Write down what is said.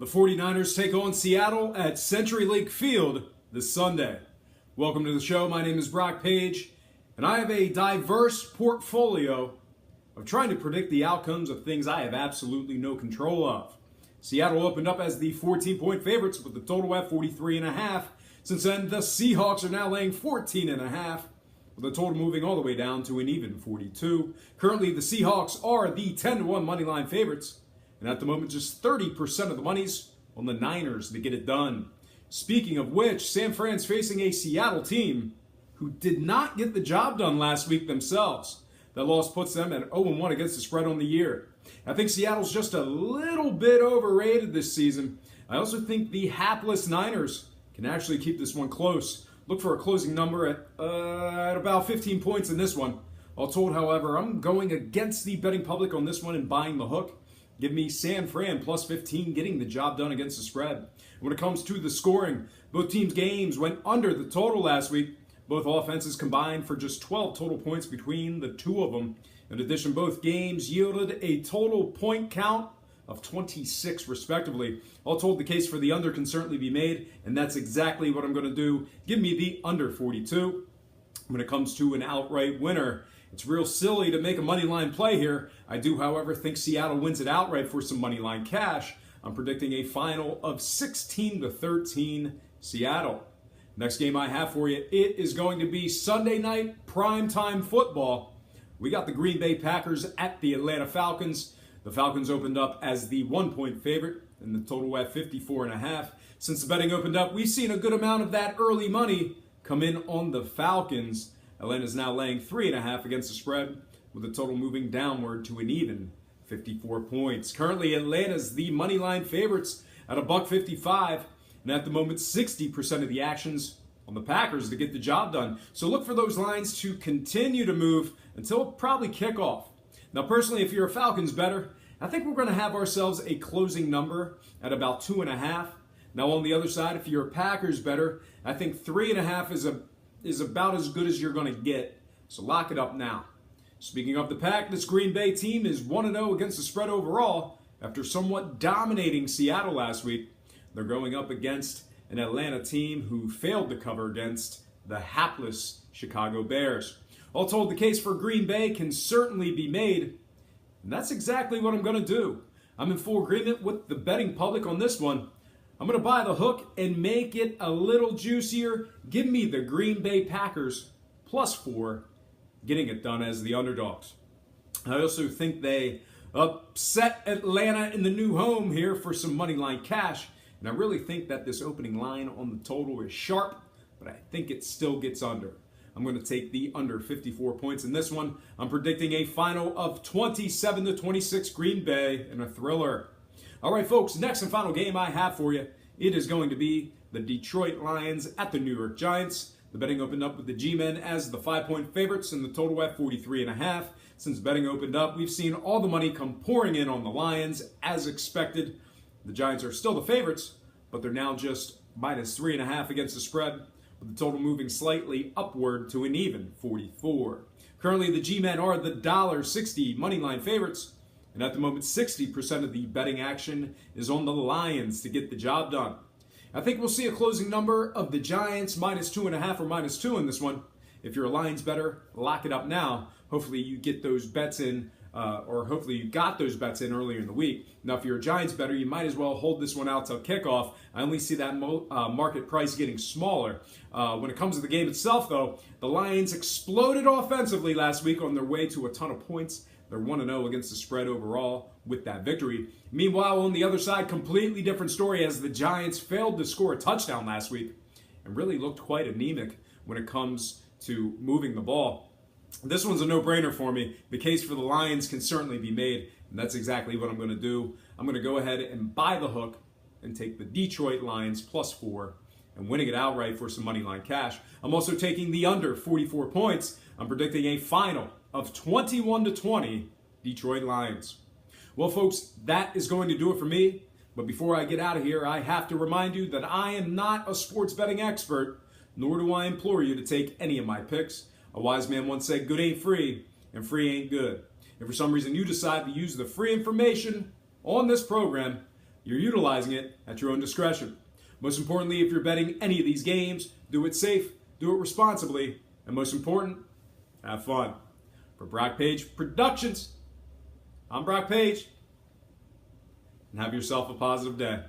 The 49ers take on Seattle at CenturyLink Field this Sunday. Welcome to the show. My name is Brock Page, and I have a diverse portfolio of trying to predict the outcomes of things I have absolutely no control of. Seattle opened up as the 14-point favorites with the total at 43.5. Since then, the Seahawks are now laying 14.5, with the total moving all the way down to an even 42. Currently, the Seahawks are the 10-1 moneyline favorites. And at the moment, just 30% of the money's on the Niners to get it done. Speaking of which, San Fran's facing a Seattle team who did not get the job done last week themselves. That loss puts them at 0-1 against the spread on the year. I think Seattle's just a little bit overrated this season. I also think the hapless Niners can actually keep this one close. Look for a closing number at about 15 points in this one. All told, however, I'm going against the betting public on this one and buying the hook. Give me San Fran plus 15 getting the job done against the spread. When it comes to the scoring, both teams' games went under the total last week. Both offenses combined for just 12 total points between the two of them. In addition, both games yielded a total point count of 26 respectively. All told, the case for the under can certainly be made, and that's exactly what I'm going to do. Give me the under 42. When it comes to an outright winner, it's real silly to make a money line play here. I do, however, think Seattle wins it outright for some money line cash. I'm predicting a final of 16-13 Seattle. Next game I have for you, it is going to be Sunday night primetime football. We got the Green Bay Packers at the Atlanta Falcons. The Falcons opened up as the 1-point favorite, and the total at 54.5. Since the betting opened up, we've seen a good amount of that early money come in on the Falcons. Atlanta's now laying 3.5 against the spread, with the total moving downward to an even 54 points. Currently, Atlanta's the money line favorites at $1.55, and at the moment, 60% of the action's on the Packers to get the job done. So look for those lines to continue to move until probably kickoff. Now, personally, if you're a Falcons bettor, I think we're going to have ourselves a closing number at about 2.5. Now, on the other side, if you're a Packers bettor, I think 3.5 is about as good as you're going to get. So lock it up now. Speaking of the Pack, this Green Bay team is 1-0 against the spread overall after somewhat dominating Seattle last week. They're going up against an Atlanta team who failed to cover against the hapless Chicago Bears. All told, the case for Green Bay can certainly be made, and that's exactly what I'm going to do. I'm in full agreement with the betting public on this one. I'm going to buy the hook and make it a little juicier. Give me the Green Bay Packers plus 4, getting it done as the underdogs. I also think they upset Atlanta in the new home here for some money line cash. And I really think that this opening line on the total is sharp, but I think it still gets under. I'm going to take the under 54 points in this one. I'm predicting a final of 27-26 Green Bay in a thriller. All right, folks, next and final game I have for you. It is going to be the Detroit Lions at the New York Giants. The betting opened up with the G-Men as the 5-point favorites and the total at 43.5. Since betting opened up, we've seen all the money come pouring in on the Lions as expected. The Giants are still the favorites, but they're now just minus 3.5 against the spread, with the total moving slightly upward to an even 44. Currently, the G-Men are the $1.60 moneyline favorites, and at the moment, 60% of the betting action is on the Lions to get the job done. I think we'll see a closing number of the Giants minus 2.5 or minus 2 in this one. If you're a Lions bettor, lock it up now. Hopefully you get those bets in, or hopefully you got those bets in earlier in the week. Now, if you're a Giants bettor, you might as well hold this one out till kickoff. I only see that market price getting smaller. When it comes to the game itself, though, the Lions exploded offensively last week on their way to a ton of points. They're 1-0 against the spread overall with that victory. Meanwhile, on the other side, completely different story as the Giants failed to score a touchdown last week and really looked quite anemic when it comes to moving the ball. This one's a no-brainer for me. The case for the Lions can certainly be made, and that's exactly what I'm going to do. I'm going to go ahead and buy the hook and take the Detroit Lions plus 4 and winning it outright for some money line cash. I'm also taking the under 44 points. I'm predicting a final of 21-20 Detroit Lions. Well, folks, that is going to do it for me. But before I get out of here, I have to remind you that I am not a sports betting expert, nor do I implore you to take any of my picks. A wise man once said, good ain't free, and free ain't good. If for some reason you decide to use the free information on this program, you're utilizing it at your own discretion. Most importantly, if you're betting any of these games, do it safe, do it responsibly, and most important, have fun. For Brock Page Productions, I'm Brock Page, and have yourself a positive day.